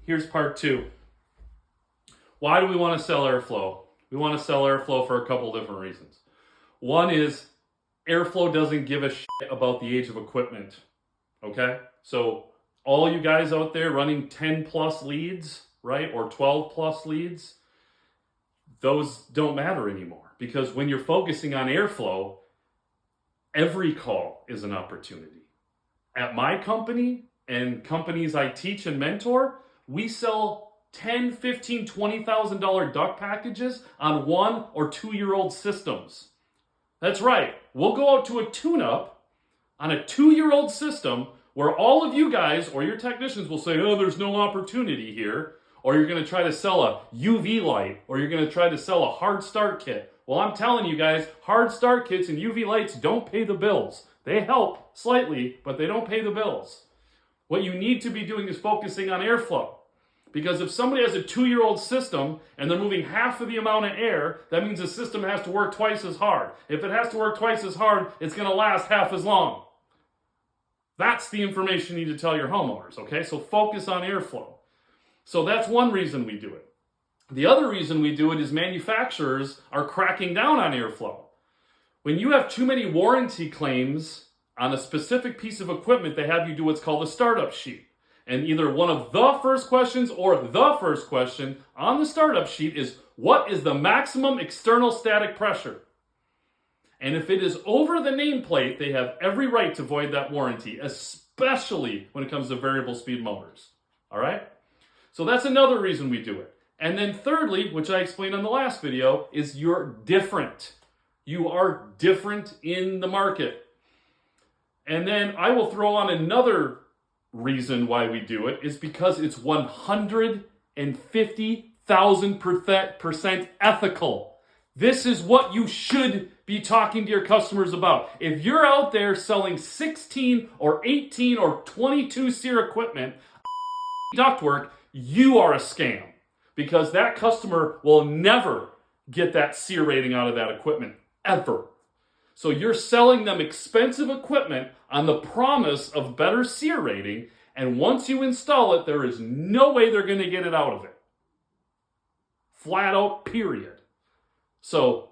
here's part 2. Why do we want to sell airflow? We want to sell airflow for a couple different reasons. One is airflow doesn't give a shit about the age of equipment. Okay? So all you guys out there running 10 plus leads, right? Or 12 plus leads, those don't matter anymore. Because when you're focusing on airflow, every call is an opportunity. At my company and companies I teach and mentor, we sell $10, $15, $20,000 duct packages on 1 or 2-year-old systems. That's right. We'll go out to a tune-up on a 2-year-old system where all of you guys or your technicians will say, oh, there's no opportunity here. Or you're going to try to sell a UV light, or you're going to try to sell a hard start kit. Well, I'm telling you guys, hard start kits and UV lights don't pay the bills. They help slightly, but they don't pay the bills. What you need to be doing is focusing on airflow. Because if somebody has a 2-year-old system and they're moving half of the amount of air, that means the system has to work twice as hard. If it has to work twice as hard, it's going to last half as long. That's the information you need to tell your homeowners, okay? So focus on airflow. So that's one reason we do it. The other reason we do it is manufacturers are cracking down on airflow. When you have too many warranty claims on a specific piece of equipment, they have you do what's called a startup sheet. And either one of the first questions or the first question on the startup sheet is, what is the maximum external static pressure? And if it is over the nameplate, they have every right to void that warranty, especially when it comes to variable speed motors. All right? So that's another reason we do it. And then thirdly, which I explained on the last video, is you're different. You are different in the market. And then I will throw on another reason why we do it, is because it's 150,000% ethical. This is what you should be talking to your customers about. If you're out there selling 16 or 18 or 22 SEER equipment, ductwork, you are a scam. Because that customer will never get that SEER rating out of that equipment, ever. So you're selling them expensive equipment on the promise of better SEER rating, and once you install it, there is no way they're going to get it out of it. Flat out, period. So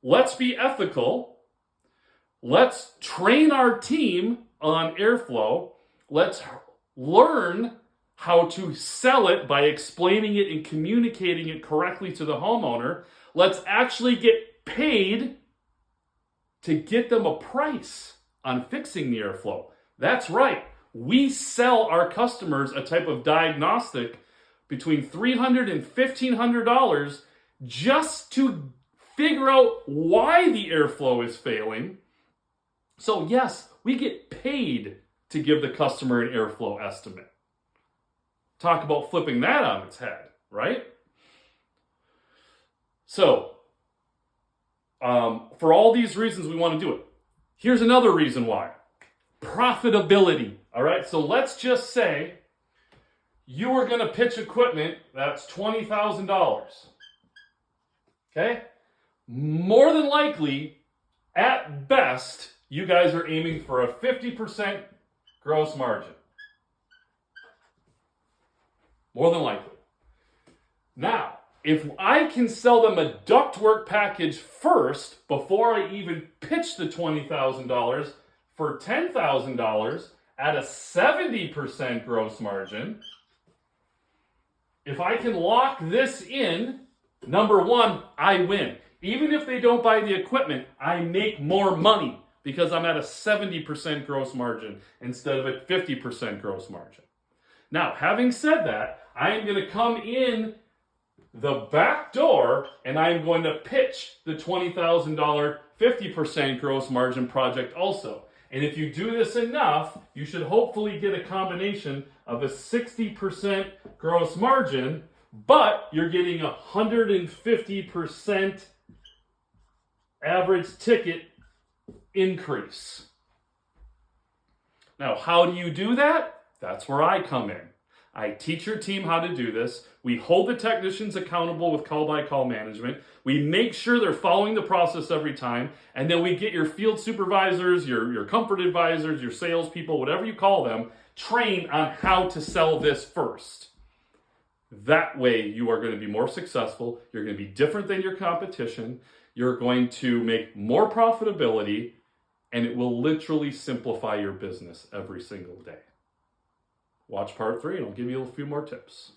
let's be ethical. Let's train our team on airflow. Let's learn how to sell it by explaining it and communicating it correctly to the homeowner. Let's actually get paid to get them a price on fixing the airflow. That's right. We sell our customers a type of diagnostic between $300 and $1,500 just to figure out why the airflow is failing. So yes, we get paid to give the customer an airflow estimate. Talk about flipping that on its head, right? So, for all these reasons, we want to do it. Here's another reason why. Profitability, all right? So let's just say you were going to pitch equipment that's $20,000, okay? More than likely, at best, you guys are aiming for a 50% gross margin. More than likely. Now, if I can sell them a ductwork package first, before I even pitch the $20,000 for $10,000 at a 70% gross margin, if I can lock this in, number one, I win. Even if they don't buy the equipment, I make more money because I'm at a 70% gross margin instead of a 50% gross margin. Now, having said that, I am going to come in the back door and I'm going to pitch the $20,000 50% gross margin project also. And if you do this enough, you should hopefully get a combination of a 60% gross margin, but you're getting 150% average ticket increase. Now, how do you do that? That's where I come in. I teach your team how to do this. We hold the technicians accountable with call-by-call management. We make sure they're following the process every time. And then we get your field supervisors, your comfort advisors, your salespeople, whatever you call them, trained on how to sell this first. That way you are going to be more successful. You're going to be different than your competition. You're going to make more profitability, and it will literally simplify your business every single day. Watch part 3 and I'll give you a few more tips.